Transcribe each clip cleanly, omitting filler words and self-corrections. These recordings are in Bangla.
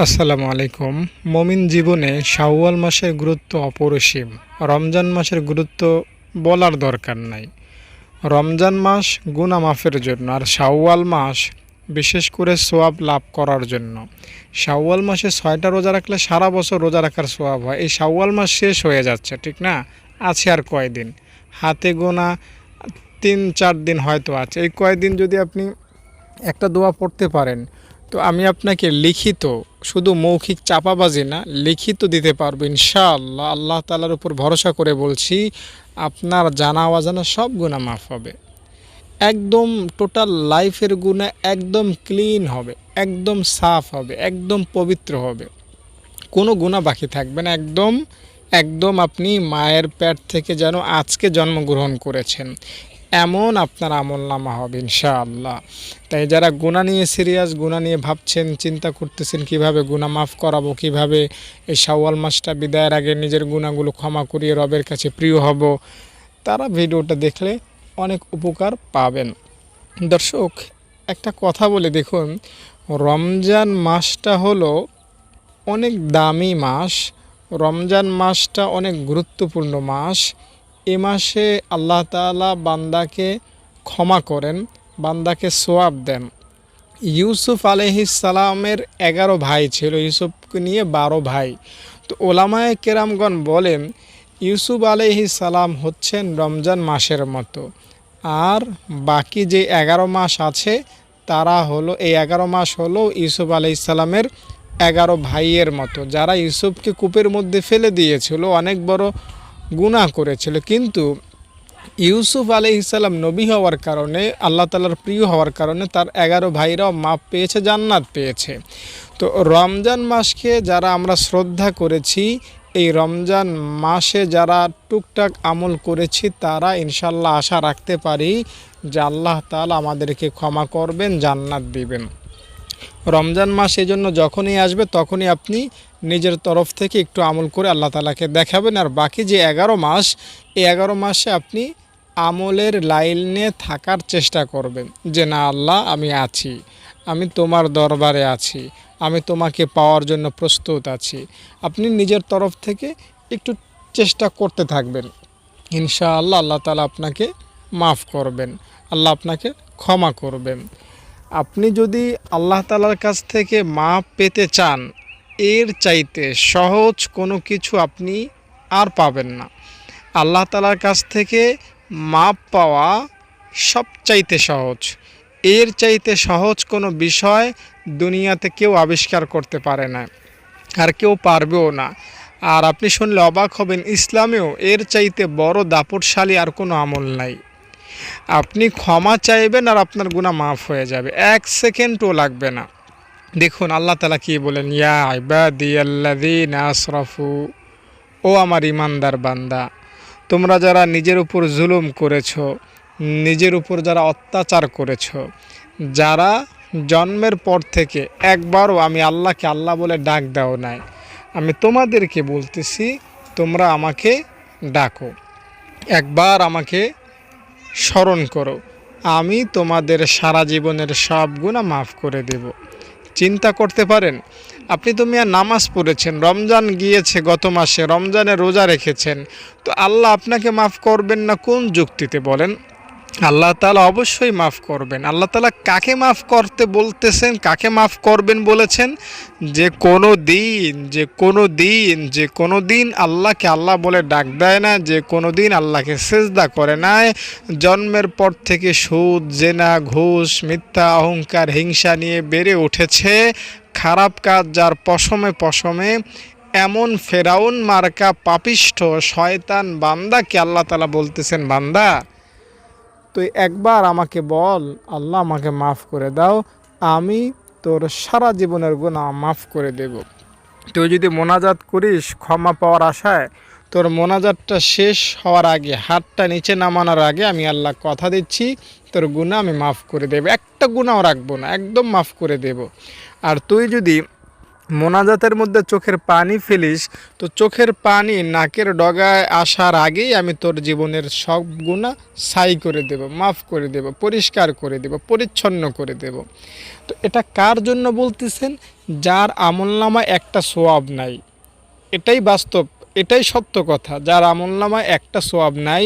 আসসালামু আলাইকুম। মুমিন জীবনে শাওয়াল মাসের গুরুত্ব অপরিসীম। রমজান মাসের গুরুত্ব বলার দরকার নাই। রমজান মাস গুনাহ মাফের জন্য, আর শাওয়াল মাস বিশেষ করে সোয়াব লাভ করার জন্য। শাওয়াল মাসে 6টা রোজা রাখলে সারা বছর রোজা রাখার সোয়াব হয়। এই শাওয়াল মাস শেষ হয়ে যাচ্ছে, ঠিক না? আছে আর কয়দিন, হাতে গোনা 3-4 দিন হয়তো আছে। এই কয়দিন যদি আপনি একটা দোয়া পড়তে পারেন, তো আমি আপনাকে লিখিত, শুধু মৌখিক চাপাবাজি না, লিখিত দিতে পারবো ইনশাআল্লাহ। আল্লাহ তাআলার উপর ভরসা করে বলছি, আপনার জানা অজানা সব গুনাহ মাফ হবে। একদম টোটাল লাইফের গুনাহ একদম ক্লিন হবে, একদম সাফ হবে, একদম পবিত্র হবে, কোনো গুনাহ বাকি থাকবে না। একদম একদম আপনি মায়ের পেট থেকে যেন আজকে জন্মগ্রহণ করেছেন এমন আপনার আমলনামা হবে ইনশাআল্লাহ। তাই যারা গুনাহ নিয়ে সিরিয়াস, গুনাহ নিয়ে ভাবছেন, চিন্তা করতেছেন কিভাবে গুনাহ মাফ করাবো, কিভাবে এই শাওয়াল মাসটা বিদায়ের আগে নিজের গুনাহগুলো ক্ষমা করিয়ে রবের কাছে প্রিয় হব, তারা ভিডিওটা দেখলে অনেক উপকার পাবেন। দর্শক, একটা কথা বলে দেখুন, রমজান মাসটা হলো অনেক দামি মাস। রমজান মাসটা অনেক গুরুত্বপূর্ণ মাস। এ মাসে আল্লাহ তাআলা বান্দাকে ক্ষমা করেন, বান্দাকে সোয়াব দেন। ইউসুফ আলাইহিস সালামের 11 ভাই ছিল, ইউসুফকে নিয়ে 12 ভাই। তো ওলামায়ে কেরামগণ বলেন, ইউসুফ আলাইহিস সালাম হচ্ছেন রমজান মাসের মতো, আর বাকি যে 11 মাস আছে তারা হলো, এই 11 মাস হলো ইউসুফ আলাইহিস সালামের 11 ভাইয়ের মতো, যারা ইউসুফকে কূপের মধ্যে ফেলে দিয়েছিল, অনেক বড় গুনাহ করেছিল। কিন্তু ইউসুফ আলাইহিস সালাম নবী হওয়ার কারণে, আল্লাহ তাআলার প্রিয় হওয়ার কারণে তার 11 ভাইরাও মাপ পেয়েছে, জান্নাত পেয়েছে। তো রমজান মাসকে যারা আমরা শ্রদ্ধা করেছি, এই রমজান মাসে যারা টুকটাক আমল করেছি, তারা ইনশাল্লাহ আশা রাখতে পারি যে আল্লাহ তাআলা আমাদেরকে ক্ষমা করবেন, জান্নাত দিবেন। রমজান মাস এই জন্য যখনই আসবে তখনই আপনি নিজের তরফ থেকে একটু আমল করে আল্লাহ তাআলাকে দেখাবেন। আর বাকি যে 11 মাস, এই 11 মাসে আপনি আমলের লাইনে থাকার চেষ্টা করবেন, যে না আল্লাহ, আমি আছি, আমি তোমার দরবারে আছি, আমি তোমাকে পাওয়ার জন্য প্রস্তুত আছি। আপনি নিজের তরফ থেকে একটু চেষ্টা করতে থাকবেন, ইনশাআল্লাহ আল্লাহ তাআলা আপনাকে মাফ করবেন, আল্লাহ আপনাকে ক্ষমা করবেন। আপনি যদি আল্লাহ তাআলার কাছ থেকে মাপ পেতে চান, এর চাইতে সহজ কোনো কিছু আপনি আর পাবেন না। আল্লাহ তাআলার কাছ থেকে মাপ পাওয়া সবচাইতে সহজ। এর চাইতে সহজ কোনো বিষয় দুনিয়াতে কেউ আবিষ্কার করতে পারে না, আর কেউ পারবেও না। আর আপনি শুনলে অবাক হবেন, ইসলামেও এর চাইতে বড় দাপটশালী আর কোনো আমল নাই। আপনি ক্ষমা চাইবেন আর আপনার গুনাহ মাফ হয়ে যাবে, 1 সেকেন্ডও লাগবে না। দেখুন আল্লাহ তাআলা কি বলেন, ইয়া ইবাদিয়াল্লাযীনা আসরাফু, ও আমার ইমানদার বান্দা, তোমরা যারা নিজের উপর জুলুম করেছো, নিজের উপর যারা অত্যাচার করেছো, যারা জন্মের পর থেকে একবারও আমি আল্লাহকে আল্লাহ বলে ডাক দাও নাই, আমি তোমাদেরকে বলতেছি, তোমরা আমাকে ডাকো, একবার আমাকে স্মরণ করো, আমি তোমাদের সারা জীবনের সব গুনাহ মাফ করে দেব। চিন্তা করতে পারেন, আপনি তো মিয়া নামাজ পড়েছেন, রমজান গিয়েছে গত মাসে, রমজানে রোজা রেখেছেন, তো আল্লাহ আপনাকে মাফ করবেন না কোন যুক্তিতে বলেন? আল্লাহ তাআলা অবশ্যই মাফ করবেন। আল্লাহ তাআলা কাকে মাফ করতে বলতেছেন, কাকে মাফ করবেন বলেছেন? যে কোনো দিন আল্লাহকে আল্লাহ বলে ডাক দেয় না, যে কোনো দিন আল্লাহকে সেজদা করে নাই, জন্মের পর থেকে সুদ, জেনা, ঘুষ, মিথ্যা, অহংকার, হিংসা নিয়ে বেড়ে উঠেছে, খারাপ কাজ যার পশমে পশমে, এমন ফেরাউন মার্কা পাপিষ্ঠ শয়তান বান্দাকে আল্লাহ তাআলা বলতেছেন, বান্দা তুই একবার আমাকে বল, আল্লাহ আমাকে মাফ করে দাও, আমি তোর সারা জীবনের গুনাহ মাফ করে দেব। তুই যদি মোনাজাত করিস ক্ষমা পাওয়ার আশায়, তোর মোনাজাতটা শেষ হওয়ার আগে, হাতটা নিচে নামানোর আগে, আমি আল্লাহ কথা দিচ্ছি তোর গুনাহ আমি মাফ করে দেব, একটা গুনাহও রাখবো না, একদম মাফ করে দেব। আর তুই যদি মোনাজাতের মধ্যে চোখের পানি ফেলিস, তো চোখের পানি নাকের ডগায় আসার আগেই আমি তোর জীবনের সব গুনাহ ছাই করে দেব, মাফ করে দেব, পরিষ্কার করে দেব, পরিচ্ছন্ন করে দেব। তো এটা কার জন্য বলতেছেন? যার আমলনামায় একটা সওয়াব নাই। এটাই বাস্তব, এটাই সত্য কথা। যার আমলনামায় একটা সওয়াব নাই,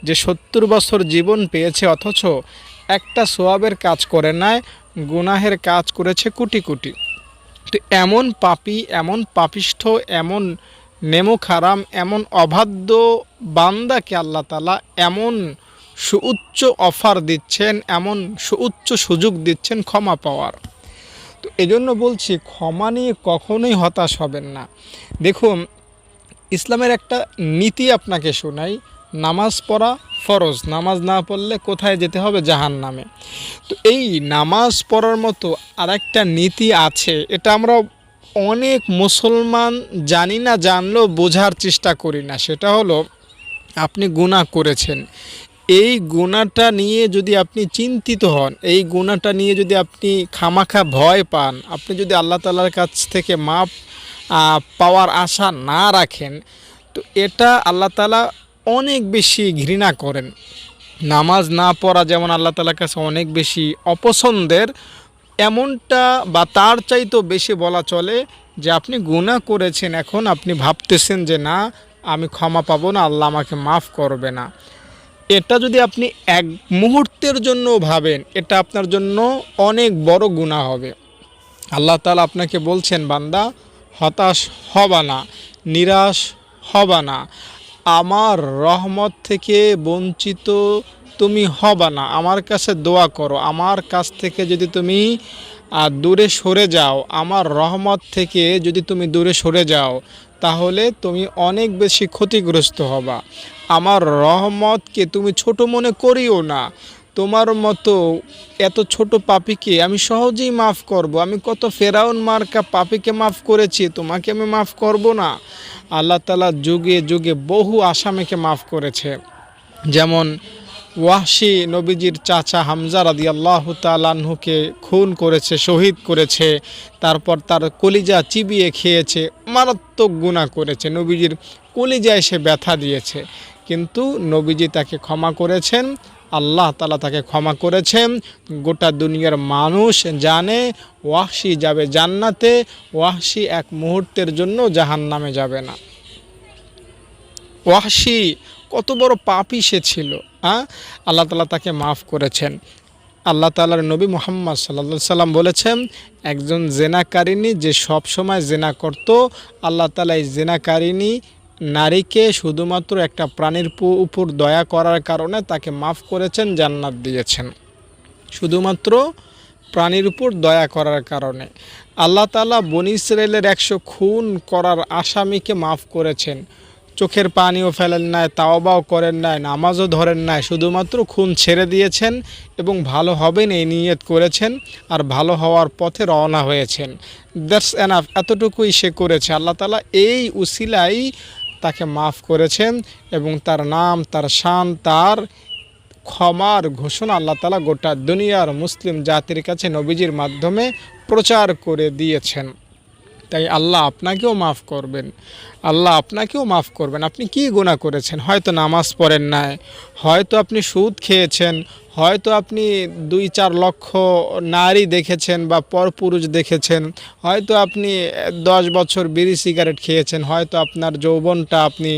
যে 70 বছর জীবন পেয়েছে অথচ একটা সওয়াবের কাজ করে নাই, গুনাহের কাজ করেছে কোটি কোটি। তো এমন পাপী, এমন পাপিষ্ঠ, এমন নেমুখ হারাম, এমন অবাধ্য বান্দাকে আল্লাহ তাআলা এমন সুউচ্চ অফার দিচ্ছেন, এমন সুউচ্চ সুযোগ দিচ্ছেন ক্ষমা পাওয়ার। তো এজন্য বলছি, ক্ষমা নিয়ে কখনোই হতাশ হবেন না। দেখুন, ইসলামের একটা নীতি আপনাকে শোনাই। নামাজ পড়া ফরজ, নামাজ না পড়লে কোথায় যেতে হবে? জাহান্নামে। তো এই নামাজ পড়ার মতো আরেকটা নীতি আছে, এটা আমরা অনেক মুসলমান জানি না, জানলেও বোঝার চেষ্টা করি না। সেটা হলো, আপনি গুনাহ করেছেন, এই গুনাহটা নিয়ে যদি আপনি চিন্তিত হন, এই গুনাহটা নিয়ে যদি আপনি খামাখা ভয় পান, আপনি যদি আল্লাহ তাআলার কাছ থেকে মাপ পাওয়ার আশা না রাখেন, তো এটা আল্লাহ তাআলা অনেক বেশি ঘৃণা করেন। নামাজ না পড়া যেমন আল্লাহ তাআলার কাছে অনেক বেশি অপছন্দের, এমনটা বা তার চাইতেও বেশি বলা চলে যে আপনি গুনাহ করেছেন, এখন আপনি ভাবতেছেন যে না, আমি ক্ষমা পাবো না, আল্লাহ আমাকে মাফ করবে না। এটা যদি আপনি এক মুহূর্তের জন্য ভাবেন, এটা আপনার জন্য অনেক বড় গুনাহ হবে। আল্লাহ তাআলা আপনাকে বলছেন, বান্দা হতাশ হবা না, নিরাশ হবা না, আমার রহমত থেকে বঞ্চিত তুমি হবা না। আমার কাছে দোয়া করো, আমার কাছ থেকে যদি তুমি দূরে সরে যাও, আমার রহমত থেকে যদি তুমি দূরে সরে যাও, তাহলে তুমি অনেক বেশি ক্ষতিগ্রস্ত হবা। আমার রহমতকে তুমি ছোট মনে করিও না। তোমার মতো এত ছোট পাপীকে আমি সহজেই মাফ করব। আমি কত ফেরাউন মার্কা পাপীকে মাফ করেছি, তোমাকে আমি মাফ করব না? আল্লাহ তাআলা যুগে যুগে বহু আসামিকে মাফ করেছে। যেমন ওয়াহশী নবীজির চাচা হামজা রাদিয়াল্লাহু তাআলা আনহুকে খুন করেছে, শহীদ করেছে, তারপর তার কলিজা চিবিয়ে খেয়েছে, মারাত্মক গুনাহ করেছে, নবীজির কলিজায় সে ব্যথা দিয়েছে, কিন্তু নবীজি তাকে ক্ষমা করেছেন, আল্লাহ তাআলা তাকে ক্ষমা করেছেন। গোটা দুনিয়ার মানুষ জানে ওয়াহশী যাবে জান্নাতে, ওয়াহশী এক মুহূর্তের জন্য জাহান্নামে যাবে না। ওয়াহশী কত বড় পাপী সে ছিল, আল্লাহ তাআলা তাকে মাফ করেছেন। আল্লাহ তাআলার নবী মুহাম্মদ সাল্লাল্লাহু আলাইহি সাল্লাম বলেছেন, একজন জেনাকারিনী যে সব সময় জেনা করত, আল্লাহ তাআলা এই জেনাকারিনী নারীকে শুধুমাত্র একটা প্রাণীর উপর দয়া করার কারণে তাকে মাফ করেছেন, জান্নাত দিয়েছেন। শুধুমাত্র প্রাণীর উপর দয়া করার কারণে আল্লাহ তাআলা বনী ইসরাইলের 100 খুন করার আসামিকে মাফ করেছেন। চোখের পানিও ফেলেন নাই, তাওবাও করেন নাই, নামাজও ধরেন নাই, শুধুমাত্র খুন ছেড়ে দিয়েছেন এবং ভালো হবেন এই নিয়ত করেছেন, আর ভালো হওয়ার পথে রওনা হয়েছেন। দ্যাটস এনাফ, এতটুকুই সে করেছে। আল্লাহ তাআলা এই উসিলাই তাকে মাফ করেছেন এবং তার নাম, তার শান, তার ক্ষমার ঘোষণা আল্লাহ তাআলা গোটা দুনিয়ার মুসলিম জাতির কাছে নবীজির মাধ্যমে প্রচার করে দিয়েছেন। তাই আল্লাহ আপনাকেও মাফ করবেন, আল্লাহ আপনাকেও মাফ করবেন। আপনি কি গুনাহ করেছেন? হয়তো নামাজ পড়েন নাই, হয়তো আপনি সুদ খেয়েছেন, হয়তো আপনি 2-4 লক্ষ নারী দেখেছেন বা পরপুরুষ দেখেছেন, হয়তো আপনি 10 বছর বিড়ি সিগারেট খেয়েছেন, হয়তো আপনার যৌবনটা আপনি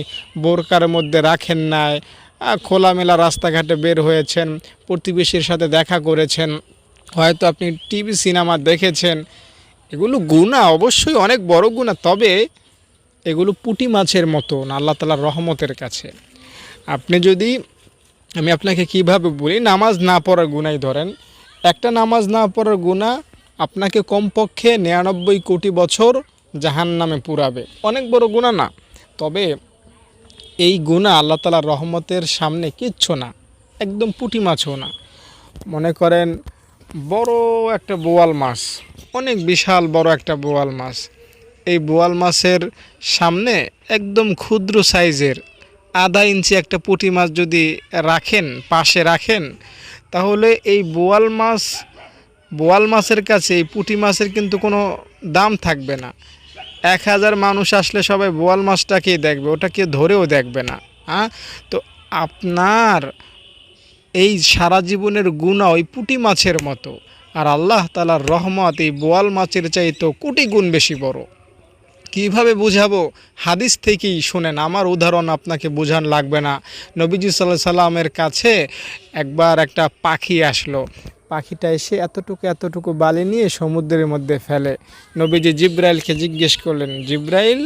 বোরকার মধ্যে রাখেন নাই, খোলামেলা রাস্তাঘাটে বের হয়েছেন, প্রতিবেশীর সাথে দেখা করেছেন, হয়তো আপনি টিভি সিনেমা দেখেছেন। এগুলো গুনাহ, অবশ্যই অনেক বড় গুনাহ, তবে এগুলো পুঁটি মাছের মতো না আল্লাহ তাআলার রহমতের কাছে। আপনি যদি, আমি আপনাকে কিভাবে বলি, নামাজ না পড়ার গুনাহই ধরেন, একটা নামাজ না পড়ার গুনাহ আপনাকে কমপক্ষে 99 কোটি বছর জাহান্নামে পুরাবে। অনেক বড় গুনাহ না, তবে এই গুনাহ আল্লাহ তাআলার রহমতের সামনে কিচ্ছু না, একদম পুঁটি মাছও না। মনে করেন বড় একটা বোয়াল মাছ, অনেক বিশাল বড় একটা বোয়াল মাছ, এই বোয়াল মাছের সামনে একদম ক্ষুদ্র সাইজের আধা ইঞ্চি একটা পুঁটি মাছ যদি রাখেন, পাশে রাখেন, তাহলে এই বোয়াল মাছ বোয়াল মাছের কাছে এই পুঁটি মাছের কিন্তু কোনো দাম থাকবে না। 1000 মানুষ আসলে সবাই বোয়াল মাছটাকেই দেখবে, ওটাকে ধরেও দেখবে না। হ্যাঁ, তো আপনার এই সারা জীবনের গুনাহ ওই পুঁটি মাছের মতো, আর আল্লাহ তাআলার রহমত এই বোয়াল মাছের চাইতে কোটি গুণ বেশি বড়। কিভাবে বুঝাবো? হাদিস থেকেই শোনেন, আমার উদাহরণ আপনাকে বোঝান লাগবে না। নবীজি সাল্লাল্লাহু আলাইহি সাল্লামের কাছে একবার একটা পাখি আসলো। পাখিটা এসে এতটুকু বালি নিয়ে সমুদ্রের মধ্যে ফেলে। নবীজি জিব্রাইলকে জিজ্ঞেস করলেন, জিব্রাইল,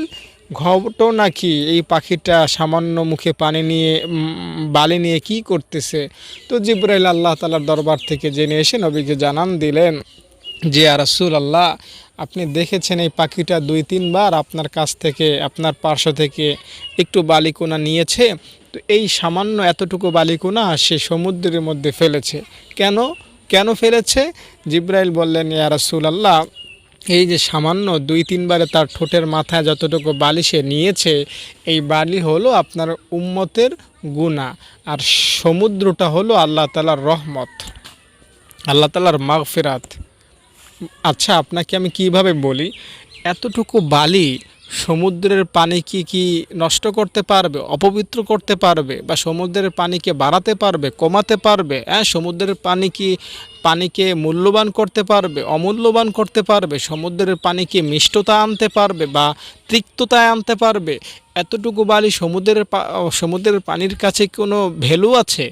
ঘটনা কি? এই পাখিটা সামান্য মুখে পানি নিয়ে বালি নিয়ে কি করতেছে? তো জিব্রাইল আল্লাহ তাআলার দরবার থেকে জেনে এসে নবীকে জানান দিলেন যে, ইয়া রাসূলুল্লাহ, আপনি দেখেছেন এই পাখিটা 2-3 বার আপনার কাছ থেকে, আপনার পার্শ্ব থেকে একটু বালিকণা নিয়েছে। তো এই সামান্য এতটুকু বালিকণা সে সমুদ্রের মধ্যে ফেলেছে। কেন কেন ফেলেছে? জিব্রাইল বললেন, ইয়া রাসূলুল্লাহ, এই যে সামান্য 2-3 বারে তার ঠোঁটের মাথায় যতটুকু বালি সে নিয়েছে, এই বালি হলো আপনার উম্মতের গুনাহ, আর সমুদ্রটা হলো আল্লাহ তাআলার রহমত, আল্লাহ তাআলার মাগফিরাত। আচ্ছা, আপনাকে আমি কিভাবে বলি, এতটুকু বালি সমুদ্রের পানি কি নষ্ট করতে পারবে, অপবিত্র করতে পারবে, বা সমুদ্রের পানিকে বাড়াতে পারবে, কমাতে পারবে? হ্যাঁ, সমুদ্রের পানিকে মূল্যবান করতে পারবে, অমূল্যবান করতে পারবে? সমুদ্রের পানিকে মিষ্টতা আনতে পারবে বা তিক্ততায় আনতে পারবে? এতটুকু বালি সমুদ্রের পানির কাছে কোনো ভ্যালু আছে?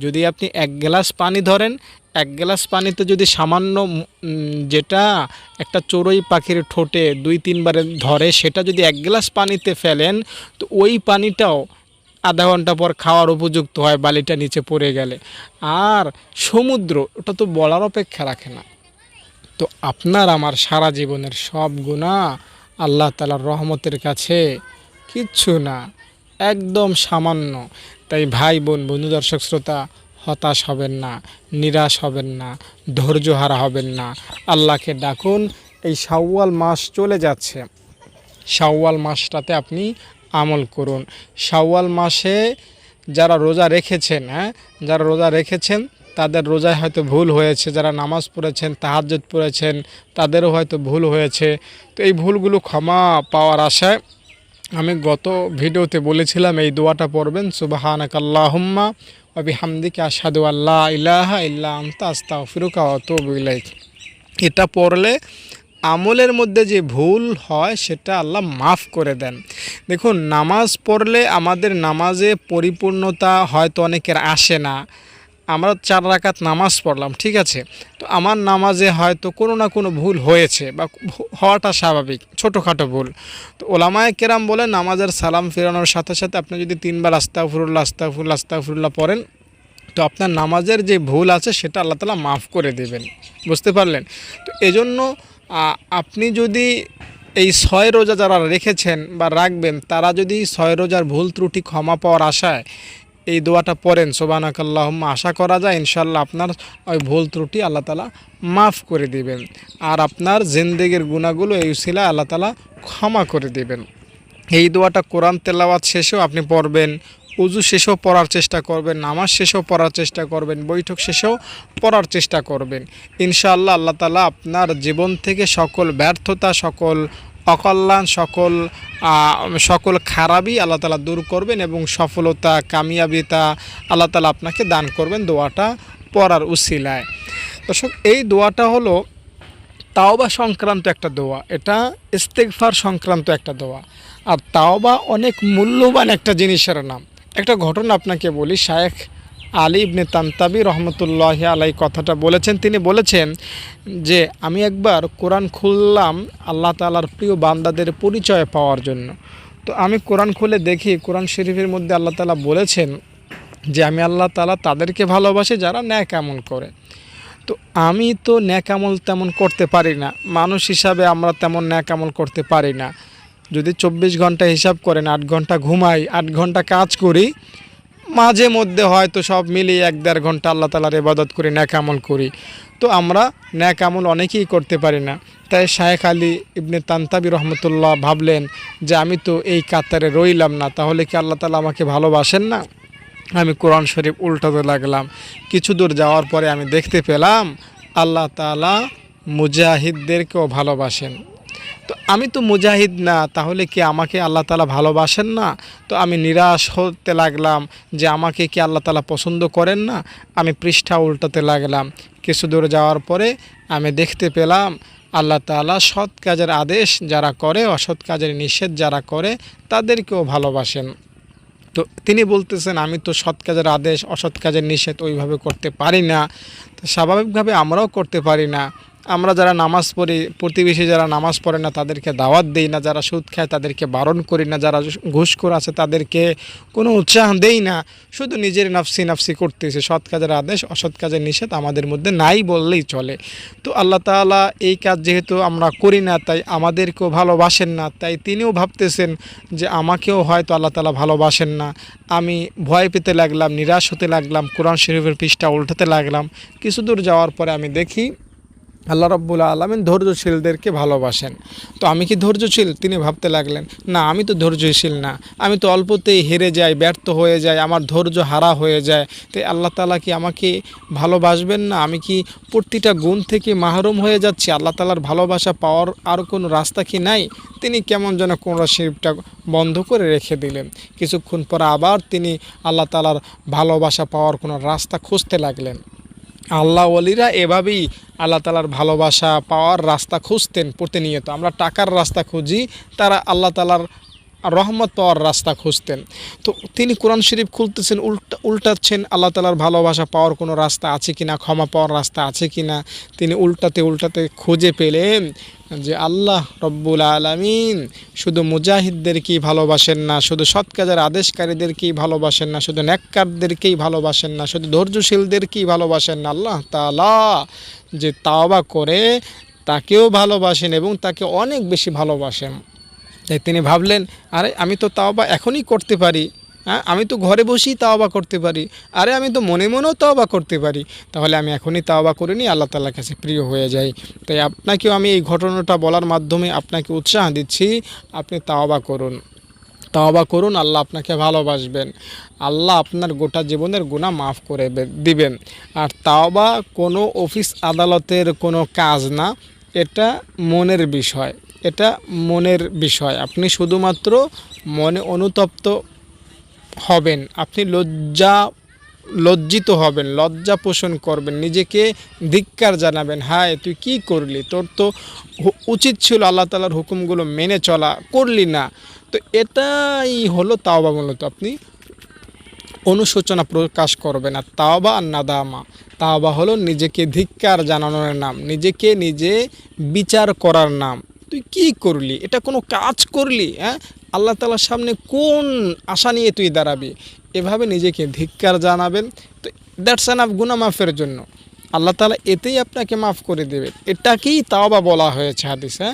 যদি আপনি 1 গ্লাস পানি ধরেন, 1 গ্লাস পানিতে যদি সামান্য যেটা একটা চড়ুই পাখির ঠোঁটে 2-3 বারে ধরে, সেটা যদি 1 গ্লাস পানিতে ফেলেন, তো ওই পানিটাও আধা ঘন্টা পর খাওয়ার উপযুক্ত হয় বালিটা নিচে পড়ে গেলে। আর সমুদ্র, ওটা তো বলার অপেক্ষা রাখে না। তো আপনার আমার সারা জীবনের সব গুনাহ আল্লাহ তাআলার রহমতের কাছে কিচ্ছু না, একদম সামান্য। তাই ভাই বোন, বন্ধু, দর্শক শ্রোতা, হতাশ হবেন না, নিরাশ হবেন না, ধৈর্যহারা হবেন না। আল্লাহকে ডাকুন। এই শাওয়াল মাস চলে যাচ্ছে, শাওয়াল মাসটাতে আপনি আমল করুন। শাওয়াল মাসে যারা রোজা রেখেছেন, যারা রোজা রেখেছেন তাদের রোজায় হয়তো ভুল হয়েছে, যারা নামাজ পড়েছেন, তাহাজ্জুদ পড়েছেন, তাদেরও হয়তো ভুল হয়েছে। তো এই ভুলগুলো ক্ষমা পাওয়ার আশায় আমি গত ভিডিওতে বলেছিলাম এই দোয়াটা পড়বেন, সুবহানাকাল্লাহুম্মা ওয়া বিহামদিকা আশহাদু আল্লা ইলাহা ইল্লা আনতা আস্তাগফিরুকা ওয়া আতুবু ইলাইক। এটা পড়লে আমলের মধ্যে যে ভুল হয় সেটা আল্লাহ মাফ করে দেন। দেখুন, নামাজ পড়লে আমাদের নামাজে পরিপূর্ণতা হয়তো অনেকের আসে না। আমরা 4 রাকাত নামাজ পড়লাম, ঠিক আছে, তো আমার নামাজে হয়তো কোনো না কোনো ভুল হয়েছে, বা হওয়াটা স্বাভাবিক, ছোটোখাটো ভুল। তো ওলামায়ে কেরাম বলে, নামাজের সালাম ফেরানোর সাথে সাথে আপনি যদি 3 বার আস্তাগফিরুল্লাহ আস্তাগফিরুল্লাহ আস্তাগফিরুল্লাহ পড়েন, তো আপনার নামাজের যে ভুল আছে সেটা আল্লাহ তাআলা মাফ করে দেবেন। বুঝতে পারলেন? তো এজন্য আপনি যদি এই 6 রোজা যারা রেখেছেন বা রাখবেন, তারা যদি 6 রোজার ভুল ত্রুটি ক্ষমা পাওয়ার আশায় এই দোয়াটা পড়েন, সুবহানাকাল্লাহুম্মা, আশা করা যায় ইনশাআল্লাহ আপনার ওই ভুল ত্রুটি আল্লাহ তাআলা মাফ করে দিবেন, আর আপনার জিন্দেগির গুনাহগুলো এই উসিলায় আল্লাহ তাআলা ক্ষমা করে দিবেন। এই দোয়াটা কোরআন তেলাওয়াত শেষেও আপনি পড়বেন, উজু শেষেও পড়ার চেষ্টা করবেন, নামাজ শেষেও পড়ার চেষ্টা করবেন, বৈঠক শেষেও পড়ার চেষ্টা করবেন। ইনশাআল্লাহ আল্লাহ তাআলা আপনার জীবন থেকে সকল ব্যর্থতা, সকল অকল্যাণ, সকল খারাপই আল্লাহ তাআলা দূর করবেন, এবং সফলতা, কামিয়াবিতা আল্লাহ তাআলা আপনাকে দান করবেন দোয়াটা পড়ার উসিলায়। দর্শক, এই দোয়াটা হলো তাওবা সংক্রান্ত একটা দোয়া, এটা ইস্তেগফার সংক্রান্ত একটা দোয়া। আর তাওবা অনেক মূল্যবান একটা জিনিসের নাম। একটা ঘটনা আপনাকে বলি, শায়েখ আলী ইবনে তানতাবি রহমতুল্লাহি আলাই কথাটা বলেছেন। তিনি বলেছেন যে, আমি একবার কোরআন খুললাম আল্লাহ তাআলার প্রিয় বান্দাদের পরিচয় পাওয়ার জন্য। তো আমি কোরআন খুলে দেখি, কোরআন শরীফের মধ্যে আল্লাহ তাআলা বলেছেন যে, আমি আল্লাহ তাআলা তাদেরকে ভালোবাসি যারা ন্যাক আমল করে। তো আমি তো ন্যাক আমল তেমন করতে পারি না, মানুষ হিসাবে আমরা তেমন ন্যাক আমল করতে পারি না। যদি 24 ঘন্টা হিসাব করেন, 8 ঘন্টা ঘুমাই, 8 ঘন্টা কাজ করি, মাঝে মধ্যে হয়তো সব মিলিয়ে 1-1.5 ঘন্টা আল্লাহ তাআলার ইবাদত করি, ন্যাক আমল করি। তো আমরা ন্যাক আমল অনেকেই করতে পারি না। তাই শায়েখ আলী ইবনে তানতাবি রহমতুল্লাহ ভাবলেন যে, আমি তো এই কাতারে রইলাম না, তাহলে কি আল্লাহ তাআলা আমাকে ভালোবাসেন না? আমি কোরআন শরীফ উল্টাতে লাগলাম। কিছু দূর যাওয়ার পরে আমি দেখতে পেলাম আল্লাহ তাআলা মুজাহিদদেরকেও ভালোবাসেন। তো আমি তো মুজাহিদ না, তাহলে কি আমাকে আল্লাহ তাআলা ভালোবাসেন না? তো আমি নিরাশ হতে লাগলাম যে আমাকে কি আল্লাহ তাআলা পছন্দ করেন না। আমি পৃষ্ঠা উল্টাতে লাগলাম। কিছু দূর যাওয়ার পরে আমি দেখতে পেলাম আল্লাহ তাআলা সৎ কাজের আদেশ যারা করে, অসৎ কাজের নিষেধ যারা করে তাদেরকেও ভালোবাসেন। তো তিনি বলতেছেন আমি তো সৎ কাজের আদেশ অসৎ কাজের নিষেধ ওইভাবে করতে পারি না। তো স্বাভাবিকভাবে আমরাও করতে পারি না। আমরা যারা নামাজ পড়ি, প্রতিবেশী যারা নামাজ পড়ে না তাদেরকে দাওয়াত দেই না, যারা সুদ খায় তাদেরকে বারণ করি না, যারা ঘুষখোর আছে তাদেরকে কোনো উৎসাহ দেই না। শুধু নিজের নাফসি নাফসি করতেছে। সৎ কাজের আদেশ অসৎ কাজের নিষেধ আমাদের মধ্যে নাই বললেই চলে। তো আল্লাহ তাআলা এই কাজ যেহেতু আমরা করি না, তাই আমাদেরকেও ভালোবাসেন না। তাই তিনিও ভাবতেছেন যে আমাকেও হয়তো আল্লাহ তাআলা ভালোবাসেন না। আমি ভয় পেতে লাগলাম, নিরাশ হতে লাগলাম, কোরআন শরীফের পৃষ্ঠা উল্টাতে লাগলাম। কিছু দূর যাওয়ার পরে আমি দেখি আল্লাহ রাব্বুল আলামিন ধৈর্যশীলদেরকে ভালোবাসেন। তো আমি কি ধৈর্যশীল? তিনি ভাবতে লাগলেন, না আমি তো ধৈর্যশীল না, আমি তো অল্পতেই হেরে যাই, ব্যর্থ হয়ে যাই, আমার ধৈর্য হারা হয়ে যায়। তাই আল্লাহ তাআলা কি আমাকে ভালোবাসবেন না? আমি কি প্রতিটা গুণ থেকে মাহরুম হয়ে যাচ্ছি? আল্লাহ তাআলার ভালোবাসা পাওয়ার আর কোনো রাস্তা কি নাই? তিনি কেমন যেন কোরআন শরীফটা বন্ধ করে রেখে দিলেন। কিছুক্ষণ পর আবার তিনি আল্লাহ তাআলার ভালোবাসা পাওয়ার কোনো রাস্তা খুঁজতে লাগলেন। আল্লাহ ওলিরা এভাবেই আল্লাহ তাআলার ভালোবাসা পাওয়ার রাস্তা খুঁজতেন প্রতিনিয়ত। আমরা টাকার রাস্তা খুঁজি, তারা আল্লাহ তাআলার রহমত পাওয়ার রাস্তা খুঁজতেন। তো তিনি কোরআন শরীফ খুলতেছেন, উল্টাচ্ছেন আল্লাহ তাআলার ভালোবাসা পাওয়ার কোনো রাস্তা আছে কিনা, ক্ষমা পাওয়ার রাস্তা আছে কিনা। তিনি উল্টাতে খুঁজে পেলেন যে আল্লাহ রব্বুল আলামিন শুধু মুজাহিদদেরকেই ভালোবাসেন না, শুধু সৎ কাজের আদেশকারীদেরকেই ভালোবাসেন না, শুধু নেককারদেরকেই ভালোবাসেন না, শুধু ধৈর্যশীলদেরকেই ভালোবাসেন না। আল্লাহ তাআলা যে তাওবা করে তাকেও ভালোবাসেন এবং তাকে অনেক বেশি ভালোবাসেন। তাই তিনি ভাবলেন, আরে আমি তো তাওবা এখনই করতে পারি, হ্যাঁ আমি তো ঘরে বসেই তাওবা করতে পারি, আরে আমি তো মনে মনেও তাওবা করতে পারি, তাহলে আমি এখনই তাওবা করে নিই, আল্লাহ তাআলার কাছে প্রিয় হয়ে যাই। তাই আপনাকেও আমি এই ঘটনাটা বলার মাধ্যমে আপনাকে উৎসাহ দিচ্ছি, আপনি তাওবা করুন, তাওবা করুন, আল্লাহ আপনাকে ভালোবাসবেন, আল্লাহ আপনার গোটা জীবনের গুনাহ মাফ করে দিবেন। আর তাওবা কোনো অফিস আদালতের কোনো কাজ না, এটা মনের বিষয়, এটা মনের বিষয়। আপনি শুধুমাত্র মনে অনুতপ্ত হবেন, আপনি লজ্জিত হবেন, লজ্জা পোষণ করবেন, নিজেকে ধিক্কার জানাবেন, হায় তুই কি করলি, তোর তো উচিত ছিল আল্লাহ তাআলার হুকুমগুলো মেনে চলা, করলি না। তো এটাই হলো তাওবা। মূলত আপনি অনুশোচনা প্রকাশ করবেন। আর তাওবা আর নাদামা, তাওবা হলো নিজেকে ধিক্কার জানানোর নাম, নিজেকে নিজে বিচার করার নাম। তুই কি করলি, এটা কোনো কাজ করলি, হ্যাঁ আল্লাহ তাআলার সামনে কোন আশা নিয়ে তুই দাঁড়াবি, এভাবে নিজেকে ধিক্কার জানাবেন। তো দ্যাটস এনাফ গুনাহ মাফের জন্য। আল্লাহ তাআলা এতেই আপনাকে মাফ করে দেবেন। এটাকেই তাওবা বলা হয়েছে হাদিসে।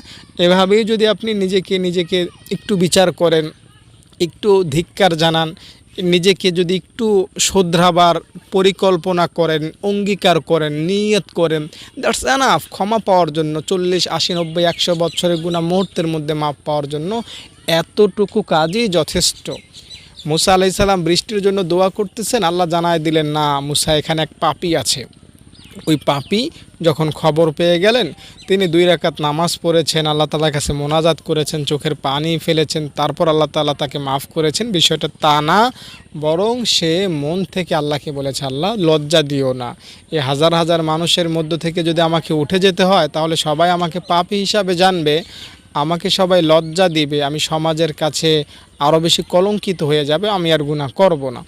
এভাবেই যদি আপনি নিজেকে একটু বিচার করেন, একটু ধিক্কার জানান, নিজেকে যদি একটু শোধরাবার পরিকল্পনা করেন, অঙ্গীকার করেন, নিয়ত করেন, দ্যাটস এনাফ ক্ষমা পাওয়ার জন্য। 40, 80, 90, 100 বছরের গুনাহ মুহূর্তের মধ্যে মাপ পাওয়ার জন্য এতটুকু কাজই যথেষ্ট। মুসা আলাইহিস সালাম বৃষ্টির জন্য দোয়া করতেছেন, আল্লাহ জানায় দিলেন, না মুসা এখানে এক পাপী আছে। ওই পাপী যখন খবর পেয়ে গেলেন, তিনি 2 রাকাত নামাজ পড়েছেন, আল্লাহ তাআলার কাছে মোনাজাত করেছেন, চোখের পানি ফেলেছেন, তারপর আল্লাহ তাআলা তাকে মাফ করেছেন। বিষয়টা তা না, বরং সে মন থেকে আল্লাহকে বলেছে, আল্লাহ লজ্জা দিও না, এই হাজার হাজার মানুষের মধ্য থেকে যদি আমাকে উঠে যেতে হয় তাহলে সবাই আমাকে পাপী হিসাবে জানবে, আমাকে সবাই লজ্জা দিবে, আমি সমাজের কাছে আরও বেশি কলঙ্কিত হয়ে যাবে, আমি আর গুনাহ করব না।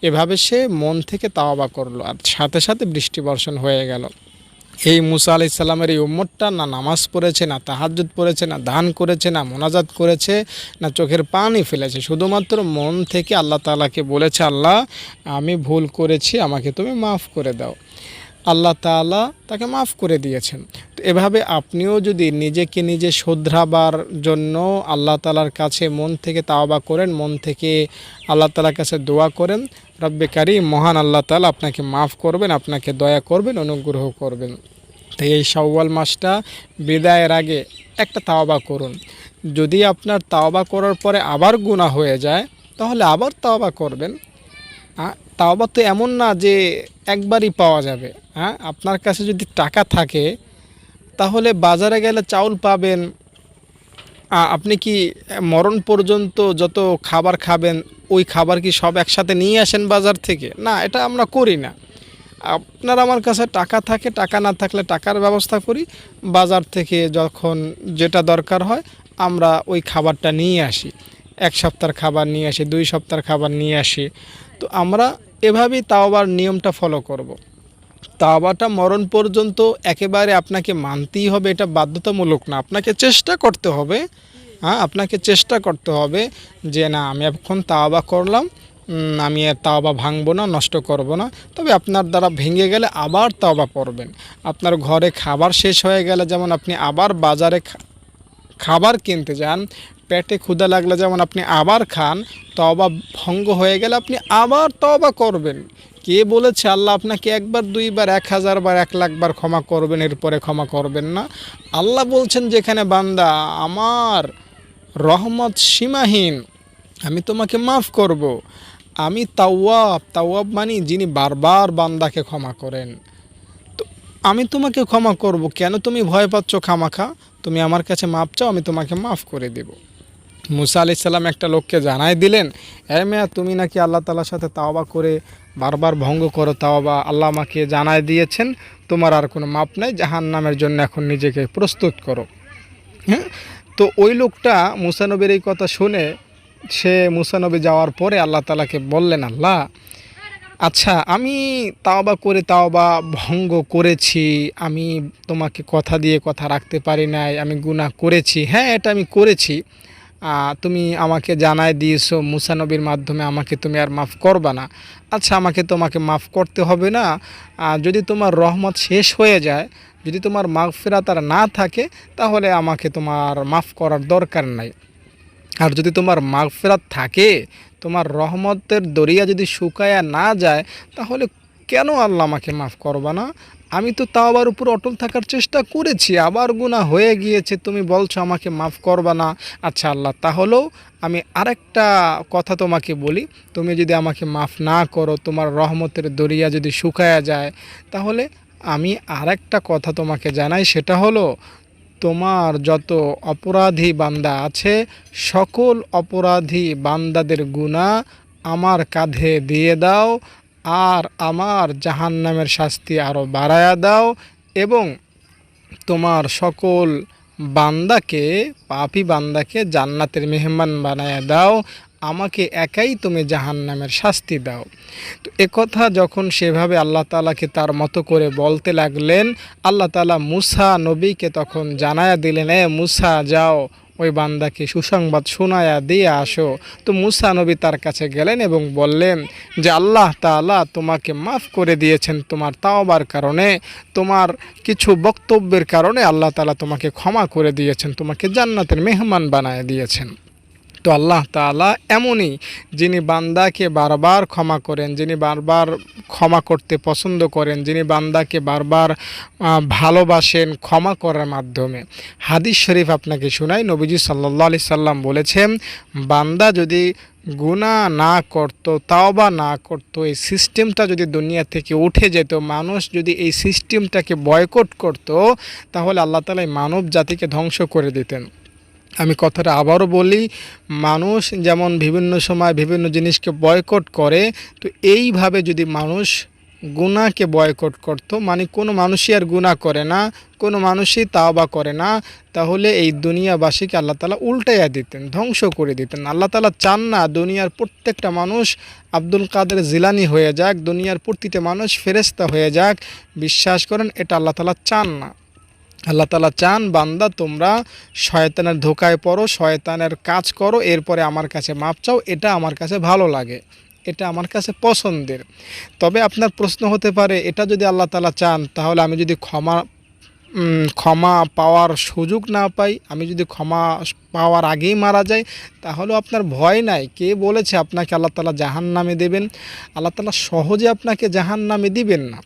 এভাবে সে মন থেকে তাওবা করলো, আর সাথে সাথে বৃষ্টি বর্ষণ হয়ে গেল। এই মুসা আলাইহিস সালামের এই উম্মতটা না নামাজ পড়েছে, না তাহাজ্জুদ পড়েছে, না দান করেছে, না মোনাজাত করেছে, না চোখের পানি ফেলেছে, শুধুমাত্র মন থেকে আল্লাহ তাআলাকে বলেছে, আল্লাহ আমি ভুল করেছি, আমাকে তুমি মাফ করে দাও। আল্লাহ তাআলা তাকে মাফ করে দিয়েছেন। তো এভাবে আপনিও যদি নিজেকে নিজে শোধরাবার জন্য আল্লাহ তাআলার কাছে মন থেকে তাওবা করেন, মন থেকে আল্লাহ তাআলার কাছে দোয়া করেন, রব্বে কারীম মহান আল্লাহ তাআলা আপনাকে মাফ করবেন, আপনাকে দয়া করবেন, অনুগ্রহ করবেন। তাই এই শাওয়াল মাসটা বিদায়ের আগে একটা তাওবা করুন। যদি আপনার তাওবা করার পরে আবার গুনাহ হয়ে যায় তাহলে আবার তাওবা করবেন। তাওবা তো এমন না যে একবারই পাওয়া যাবে, হ্যাঁ, আপনার কাছে যদি টাকা থাকে তাহলে বাজারে গেলে চাউল পাবেন। আপনি কি মরণ পর্যন্ত যত খাবার খাবেন ওই খাবার কি সব একসাথে নিয়ে আসেন বাজার থেকে? না, এটা আমরা করি না। আপনার আমার কাছে টাকা থাকে, টাকা না থাকলে টাকার ব্যবস্থা করি। বাজার থেকে যখন যেটা দরকার হয় আমরা ওই খাবারটা নিয়ে আসি। 1 সপ্তাহের খাবার নিয়ে আসি, 2 সপ্তাহের খাবার নিয়ে আসি। তো আমরা এভাবেই তাওবার নিয়মটা ফলো করব। তাওবাটা মরণ পর্যন্ত একেবারে আপনাকে মানতেই হবে, এটা বাধ্যতামূলক না, আপনাকে চেষ্টা করতে হবে। হ্যাঁ, আপনাকে চেষ্টা করতে হবে যে না, আমি এখন তাওবা করলাম, আমি আর তাওবা ভাঙবো না, নষ্ট করব না। তবে আপনার দ্বারা ভেঙে গেলে আবার তাওবা পড়বেন। আপনার ঘরে খাবার শেষ হয়ে গেলে যেমন আপনি আবার বাজারে খাবার কিনতে যান, পেটে ক্ষুধা লাগলে যেমন আপনি আবার খান, তওবা ভঙ্গ হয়ে গেলে আপনি আবার তওবা করবেন। কে বলেছে আল্লাহ আপনাকে একবার, দুইবার, 1000 বার, 1,00,000 বার ক্ষমা করবেন, এরপরে ক্ষমা করবেন না? আল্লাহ বলছেন যেখানে, বান্দা আমার রহমত সীমাহীন, আমি তোমাকে মাফ করব। আমি তাওয়াব, তাওয়াব মানে যিনি বারবার বান্দাকে ক্ষমা করেন। তো আমি তোমাকে ক্ষমা করব, কেন তুমি ভয় পাচ্ছ খামাখা? তুমি আমার কাছে মাফ চাও, আমি তোমাকে মাফ করে দেব। মুসা আলাইহিস সালাম একটা লোককে জানাই দিলেন, মেয়া, তুমি নাকি আল্লাহ তাআলার সাথে তাওবা করে বারবার ভঙ্গ করো তাওবা, আল্লাহ আমাকে জানাই দিয়েছেন তোমার আর কোনো মাপ নাই, জাহান্নামের জন্য এখন নিজেকে প্রস্তুত করো। হ্যাঁ, তো ওই লোকটা মুসা নবীর এই কথা শুনে সে মুসা নবী যাওয়ার পরে আল্লাহ তাআলাকে বললেন, আল্লাহ, আচ্ছা আমি তাওবা করে তাওবা ভঙ্গ করেছি, আমি তোমাকে কথা দিয়ে কথা রাখতে পারি নাই, আমি গুনাহ করেছি, হ্যাঁ এটা আমি করেছি। তুমি আমাকে জানাই দিয়েছো মুসা নবীর মাধ্যমে আমাকে তুমি আর মাফ করবা না। আচ্ছা, তোমাকে মাফ করতে হবে না। যদি তোমার রহমত শেষ হয়ে যায়, যদি তোমার মাগফিরাত আর না থাকে, তাহলে আমাকে তোমার মাফ করার দরকার নাই। আর যদি তোমার মাগফিরাত থাকে, তোমার রহমতের দরিয়া যদি শুকায়া না যায়, তাহলে কেন আল্লাহ আমাকে মাফ করবা না? আমি তো তাওবার উপর অটল থাকার চেষ্টা করেছি, আবার গুনাহ হয়ে গিয়েছে, তুমি বলছো আমাকে মাফ করবা না। আচ্ছা আল্লাহ, তাহলেও আমি আরেকটা কথা তোমাকে বলি, তুমি যদি আমাকে মাফ না করো, তোমার রহমতের দরিয়া যদি শুকায়া যায়, তাহলে আমি আরেকটা কথা তোমাকে জানাই, সেটা হলো তোমার যত অপরাধী বান্দা আছে, সকল অপরাধী বান্দাদের গুনাহ আমার কাঁধে দিয়ে দাও, আর আমার জাহান্নামের শাস্তি আরও বাড়ায়া দাও, এবং তোমার সকল বান্দাকে, পাপী বান্দাকে জান্নাতের মেহমান বানায়া দাও, আমাকে একাই তুমি জাহান্নামের শাস্তি দাও। তো একথা যখন সেভাবে আল্লাহ তাআলাকে তার মতো করে বলতে লাগলেন, আল্লাহ তাআলা মুসা নবীকে তখন জানায়া দিলেন, মুসা যাও, ওই বান্দাকে সুসংবাদ শোনায়া দিয়ে আসো। তো মুসা নবী তার কাছে গেলেন এবং বললেন যে আল্লাহ তাআলা তোমাকে মাফ করে দিয়েছেন, তোমার তাওবার কারণে, তোমার কিছু বক্তব্যের কারণে আল্লাহ তাআলা তোমাকে ক্ষমা করে দিয়েছেন, তোমাকে জান্নাতের মেহমান বানায় দিয়েছেন। তো আল্লাহ তাআলা এমনই, যিনি বান্দাকে বারবার ক্ষমা করেন, যিনি বারবার ক্ষমা করতে পছন্দ করেন, যিনি বান্দাকে বারবার ভালোবাসেন ক্ষমা করার মাধ্যমে। হাদিস শরীফ আপনাকে শোনাই, নবীজি সাল্লাল্লাহু আলাইহি সাল্লাম বলেছেন, বান্দা যদি গুনাহ না করত, তাওবা না করত, এই সিস্টেমটা যদি দুনিয়া থেকে উঠে যেত, মানুষ যদি এই সিস্টেমটাকে বয়কট করত, তাহলে আল্লাহ তাআলা মানব জাতিকে ধ্বংস করে দিতেন। আমি কথাটা আবারও বলি, মানুষ যেমন বিভিন্ন সময় বিভিন্ন জিনিসকে বয়কট করে, তো এইভাবে যদি মানুষ গুনাহকে বয়কট করত, মানে কোনো মানুষই আর গুনাহ করে না, কোনো মানুষই তাওবা করে না, তাহলে এই দুনিয়াবাসীকে আল্লাহ তাআলা উল্টাইয়া দিতেন, ধ্বংস করে দিতেন। আল্লাহ তাআলা চান না দুনিয়ার প্রত্যেকটা মানুষ আব্দুল কাদের জিলানি হয়ে যাক, দুনিয়ার প্রতিটা মানুষ ফেরেশতা হয়ে যাক। বিশ্বাস করেন, এটা আল্লাহ তাআলা চান না। আল্লাহ তাআলা চান, বান্দা তোমরা শয়তানের ধোকায় পড়ো, শয়তানের কাজ করো, এরপরে আমার কাছে মাপ চাও, এটা আমার কাছে ভালো লাগে, এটা আমার কাছে পছন্দের। তবে আপনার প্রশ্ন হতে পারে, এটা যদি আল্লাহ তাআলা চান, তাহলে আমি যদি ক্ষমা পাওয়ার সুযোগ না পাই, আমি যদি ক্ষমা পাওয়ার আগেই মারা যাই, তাহলেও আপনার ভয় নাই। কে বলেছে আপনাকে আল্লাহ তাআলা জাহান্নামে দেবেন? আল্লাহ তাআলা সহজে আপনাকে জাহান্নামে দিবেন না।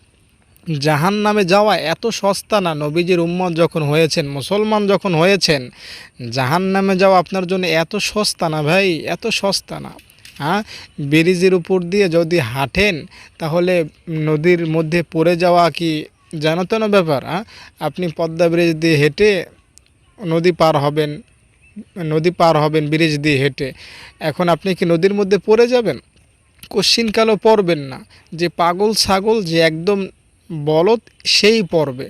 জাহান্নামে যাওয়া এত সস্তা না। নবীজির উম্মত যখন হয়েছেন, মুসলমান যখন হয়েছেন, জাহান্নামে যাওয়া আপনার জন্য এত সস্তা না ভাই, এত সস্তা না। হ্যাঁ, ব্রিজের উপর দিয়ে যদি হাঁটেন তাহলে নদীর মধ্যে পড়ে যাওয়া কি জানো তো না ব্যাপার। আপনি পদ্মা ব্রিজ দিয়ে হেঁটে নদী পার হবেন ব্রিজ দিয়ে হেঁটে, এখন আপনি কি নদীর মধ্যে পড়ে যাবেন? কোশ্চিনকালও পড়বেন না। যে পাগল ছাগল, যে একদম বলদ, সেই পড়বে।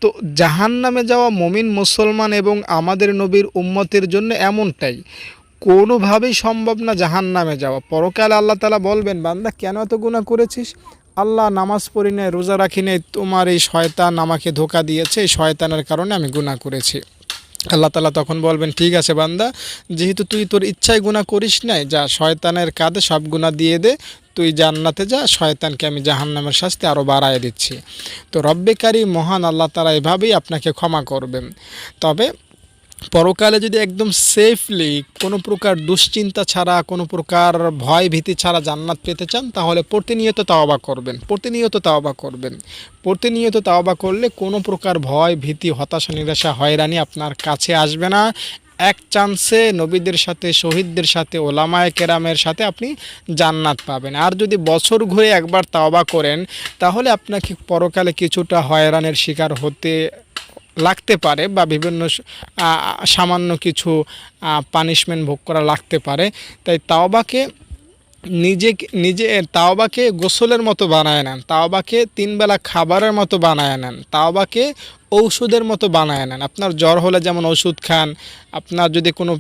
তো জাহান্নামে যাওয়া মুমিন মুসলমান এবং আমাদের নবীর উম্মতের জন্য এমনটাই, কোনোভাবেই সম্ভব না জাহান্নামে যাওয়া। পরকালে আল্লাহ তাআলা বলবেন, বান্দা কেন এত গুনাহ করেছিস? আল্লাহ, নামাজ পড়ি নাই, রোজা রাখি নাই, তোমার এই শয়তান আমাকে ধোঁকা দিয়েছে, এই শয়তানের কারণে আমি গুনাহ করেছি। আল্লাহ তাআলা তখন বলবেন, ঠিক আছে বান্দা, যেহেতু তুই তোর ইচ্ছায় গুনাহ করিস নাই, যা শয়তানের কাঁধে সব গুনাহ দিয়ে দে, তুই জান্নাতে যা, শয়তানকে আমি জাহান্নামের শাস্তি আরও বাড়ায় দিচ্ছি। তো রব্বে কারীম মহান আল্লাহ তাআলা এভাবেই আপনাকে ক্ষমা করবেন। তবে পরকালে যদি একদম সেফলি, কোনো প্রকার দুশ্চিন্তা ছাড়া, কোনো প্রকার ভয় ভীতি ছাড়া জান্নাত পেতে চান, তাহলে প্রতিনিয়ত তাওবা করবেন, প্রতিনিয়ত তাওবা করলে কোনো প্রকার ভয় ভীতি, হতাশা, নিরাশা, হয়রানি আপনার কাছে আসবে না। এক চান্সে নবীদের সাথে, শহীদদের সাথে, ওলামায়ে কেরামের সাথে আপনি জান্নাত পাবেন। আর যদি বছর ঘুরে একবার তাওবা করেন, তাহলে আপনাকে পরকালে কিছুটা হয়রানির শিকার হতে লাগতে পারে, বা বিভিন্ন সামান্য কিছু পানিশমেন্ট ভোগ করা লাগতে পারে। তাই তাওবাকে গোসলের মতো বানায় নেন, তাওবাকে 3 বেলা খাবারের মতো বানায় নেন, তাওবাকে ঔষধের মতো বানায় নেন। আপনার জ্বর হলে যেমন ওষুধ খান, আপনার যদি কোনো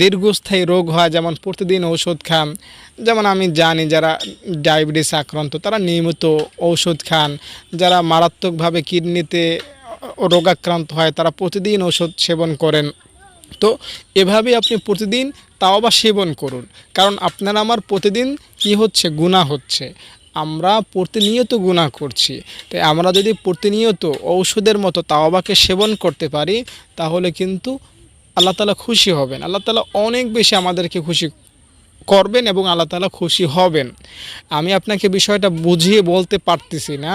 দীর্ঘস্থায়ী রোগ হয় যেমন প্রতিদিন ঔষধ খান, যেমন আমি জানি যারা ডায়াবেটিস আক্রান্ত তারা নিয়মিত ঔষধ খান, যারা মারাত্মকভাবে কিডনিতে রোগাক্রান্ত হয় তারা প্রতিদিন ওষুধ সেবন করেন। তো এভাবেই আপনি প্রতিদিন তাওবা সেবন করুন, কারণ আপনার আমার প্রতিদিন কি হচ্ছে, গুনাহ হচ্ছে, আমরা প্রতিনিয়ত গুনাহ করছি। তাই আমরা যদি প্রতিনিয়ত ঔষধের মতো তাওবাকে সেবন করতে পারি, তাহলে কিন্তু আল্লাহ তাআলা খুশি হবেন, আল্লাহ তাআলা অনেক বেশি আমাদেরকে খুশি করবেন এবং আল্লাহ তাআলা খুশি হবেন। আমি আপনাকে বিষয়টা বুঝিয়ে বলতে পারতেছি না।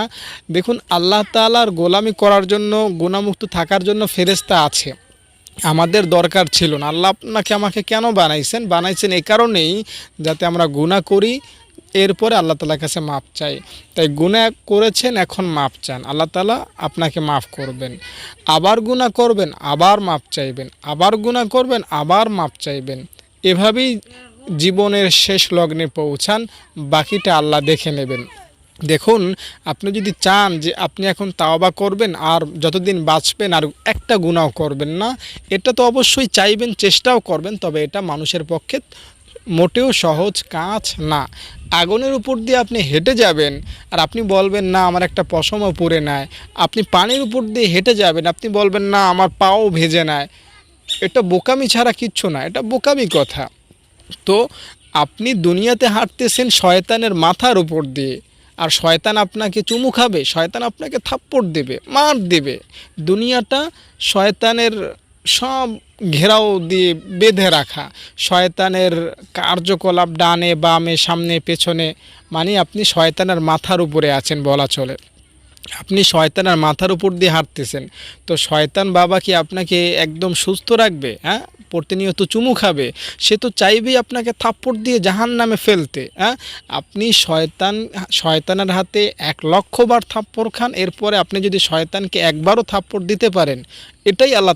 দেখুন, আল্লাহ তাআলার গোলামি করার জন্য, গুনাহমুক্ত থাকার জন্য ফেরেশতা আছে, আমাদের দরকার ছিল না। আল্লাহ আপনাকে আমাকে কেন বানাইছেন এই কারণেই, যাতে আমরা গুনাহ করি, এরপরে আল্লাহ তাআলার কাছে মাপ চাই। তাই গুনাহ করেছেন, এখন মাপ চান, আল্লাহ তাআলা আপনাকে মাফ করবেন। আবার গুনাহ করবেন, আবার মাপ চাইবেন, আবার গুনাহ করবেন, আবার মাপ চাইবেন। এভাবেই জীবনের শেষ লগ্নে পৌঁছান, বাকিটা আল্লাহ দেখে নেবেন। দেখুন, আপনি যদি চান যে আপনি এখন তাওবা করবেন আর যতদিন বাঁচবেন আর একটা গুনাহ করবেন না, এটা তো অবশ্যই চাইবেন, চেষ্টাও করবেন, তবে এটা মানুষের পক্ষে মোটেও সহজ কাজ না। আগুনের উপর দিয়ে আপনি হেঁটে যাবেন আর আপনি বলবেন না আমার একটা পশমও পুড়ে নেয়, আপনি পানির উপর দিয়ে হেঁটে যাবেন, আপনি বলবেন না আমার পাও ভেজে নেয়, এটা বোকামি ছাড়া কিচ্ছু না, এটা বোকামি কথা। তো আপনি দুনিয়াতে হাঁটতেছেন শয়তানের মাথার উপর দিয়ে, আর শয়তান আপনাকে চুমু খাবে, শয়তান আপনাকে থাপ্পড় দেবে, মার দেবে। দুনিয়াটা শয়তানের সব ঘেরাও দিয়ে বেঁধে রাখা, শয়তানের কার্যকলাপ ডানে বামে সামনে পেছনে, মানে আপনি শয়তানের মাথার উপরে আছেন বলা চলে। আপনি শয়তানের মাথার উপর দিয়ে হাঁটতেছেন, তো শয়তান বাবা কি আপনাকে একদম সুস্থ রাখবে? প্রতিনিয়ত চুমু খাবে, সে তো চাইবেই আপনাকে থাপ্পড় দিয়ে জাহান্নামে ফেলতে। আপনি শয়তানের হাতে 1,00,000 বার থাপ্পড় খান, এরপরে আপনি যদি শয়তানকে একবারও থাপ্পড় দিতে পারেন, এটাই আল্লাহ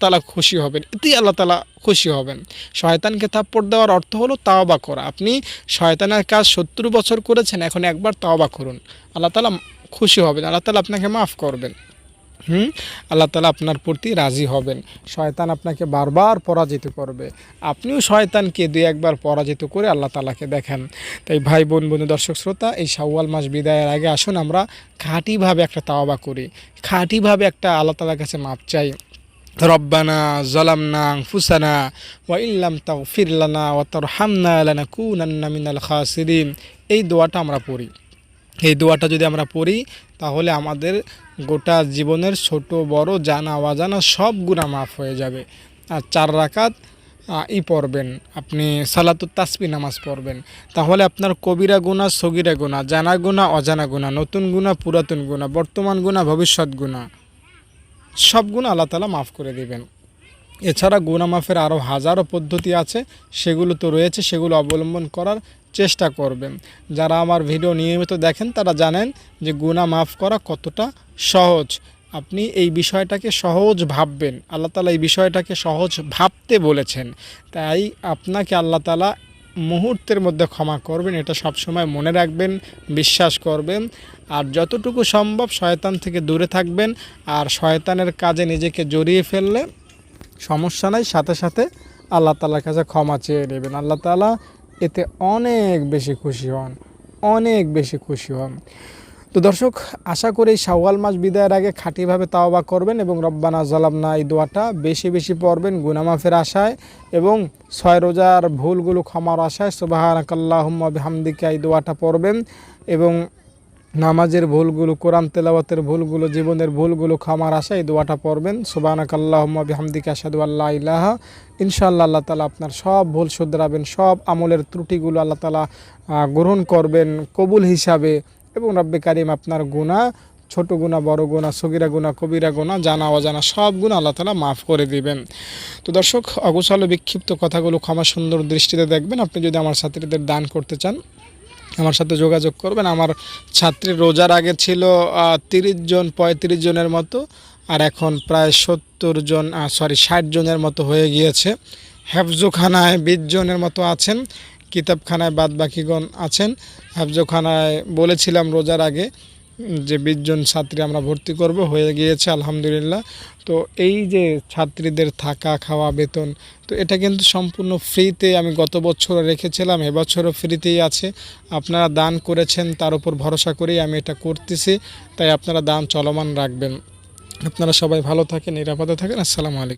তাআলা খুশি হবেন, এতেই আল্লাহ তাআলা খুশি হবেন। শয়তানকে থাপ্পড় দেওয়ার অর্থ হলো তাওবা করা। আপনি শয়তানের কাজ 70 বছর করেছেন, এখন একবার তাওবা করুন, আল্লাহ তাআলা খুশি হবেন, আল্লাহ তাআলা আপনাকে মাফ করবেন। আল্লাহ তাআলা আপনার প্রতি রাজি হবেন। শয়তান আপনাকে বারবার পরাজিত করবে, আপনিও শয়তানকে 2-1 বার পরাজিত করে আল্লাহ তাআলাকে দেখান। তাই ভাই বোন, বন্ধু, দর্শক শ্রোতা, এই শাওয়াল মাস বিদায়ের আগে আসুন আমরা খাঁটিভাবে একটা তাওবা করি, খাঁটিভাবে একটা আল্লাহ তাআলার কাছে মাপ চাই। রব্বানা যালামনা আনফুসানা ওয়া ইল্লাম তাগফির লানা ওয়া তারহামনা লানাকুনান্না মিনাল খাসিরিন, এই দোয়াটা আমরা পড়ি। এই দোয়াটা যদি আমরা পড়ি, তাহলে আমাদের গোটা জীবনের ছোট বড় জানা অজানা সব গুনাহ মাফ হয়ে যাবে। আর 4 রাকাত পড়বেন, আপনি সালাতুত তাসবিহ নামাজ পড়বেন, তাহলে আপনার কবিরা গুনাহ, সগীরা গুনাহ, জানা গুনাহ, অজানা গুনাহ, নতুন গুনাহ, পুরাতন গুনাহ, বর্তমান গুনাহ, ভবিষ্যৎ গুনাহ, সব গুনাহ আল্লাহ তাআলা মাফ করে দিবেন। এছাড়া গুনাহ মাফের আরও হাজারো পদ্ধতি আছে, সেগুলো তো রয়েছে, সেগুলো অবলম্বন করার চেষ্টা করবেন। যারা আমার ভিডিও নিয়মিত দেখেন তারা জানেন যে গুনাহ মাফ করা কতটা সহজ। আপনি এই বিষয়টাকে সহজ ভাববেন, আল্লাহ তাআলা এই বিষয়টাকে সহজ ভাবতে বলেছেন, তাই আপনাকে আল্লাহ তাআলা মুহূর্তের মধ্যে ক্ষমা করবেন, এটা সবসময় মনে রাখবেন, বিশ্বাস করবেন। আর যতটুকু সম্ভব শয়তান থেকে দূরে থাকবেন, আর শয়তানের কাজে নিজেকে জড়িয়ে ফেললে সমস্যা নাই, সাথে সাথে আল্লাহ তাআলার কাছে ক্ষমা চেয়ে নেবেন। আল্লাহ তাআলা এতে অনেক বেশি খুশি হন, অনেক বেশি খুশি হন। তো দর্শক, আশা করি শাওয়াল মাস বিদায়ের আগে খাঁটিভাবে তাওবা করবেন এবং রব্বানা জালামনা এই দোয়াটা বেশি বেশি পড়বেন গুনাহ মাফের আশায় এবং 6 রোজার ভুলগুলো ক্ষমার আশায় সুবহানাকাল্লাহুম্মা বিহামদিকা এই দোয়াটা পড়বেন এবং নামাজের ভুলগুলো, কোরআন তেলাওয়াতের ভুলগুলো, জীবনের ভুলগুলো ক্ষমার আশায় এই দোয়াটা পড়বেন। সুবহানাকাল্লাহুম্মা বিহামদিকা আশহাদু আল্লা ইলাহা, ইনশাআল্লাহ আল্লাহ তাআলা আপনার সব ভুল শুধরাবেন, সব আমলের ত্রুটিগুলো আল্লাহ তাআলা গ্রহণ করবেন কবুল হিসাবে এবং রব্বে কারিম আপনার গুনাহ, ছোট গুনাহ, বড় গুনাহ, সগীরা গুনাহ, কবিরা গুনাহ, জানা অজানা সব গুনাহ আল্লাহ তাআলা মাফ করে দিবেন। তো দর্শক, অগোছালো বিক্ষিপ্ত কথাগুলো ক্ষমা সুন্দর দৃষ্টিতে দেখবেন। আপনি যদি আমার ছাত্রীদের দান করতে চান আমার সাথে যোগাযোগ করবেন। আমার ছাত্রীর রোজার আগে ছিল 30 জন 35 জনের মতো, আর এখন প্রায় 60 জনের মতো হয়ে গিয়েছে। হেফজোখানায় 20 জনের মতো আছেন, কিতাবখানায় বাদ বাকিগণ আছেন। হেফজোখানায় বলেছিলাম রোজার আগে যে 20 জন ছাত্রী আমরা ভর্তি করব, হয়ে গিয়েছে আলহামদুলিল্লাহ। তো এই যে ছাত্রীদের থাকা, খাওয়া, বেতন, তো এটা কিন্তু সম্পূর্ণ ফ্রিতে আমি গত বছরও রেখেছিলাম, এবছরও ফ্রিতেই আছে। আপনারা দান করেছেন, তার উপর ভরসা করেই আমি এটা করতেছি, তাই আপনারা দান চলমান রাখবেন। আপনারা সবাই ভালো থাকেন, নিরাপদে থাকেন। আসসালামু আলাইকুম।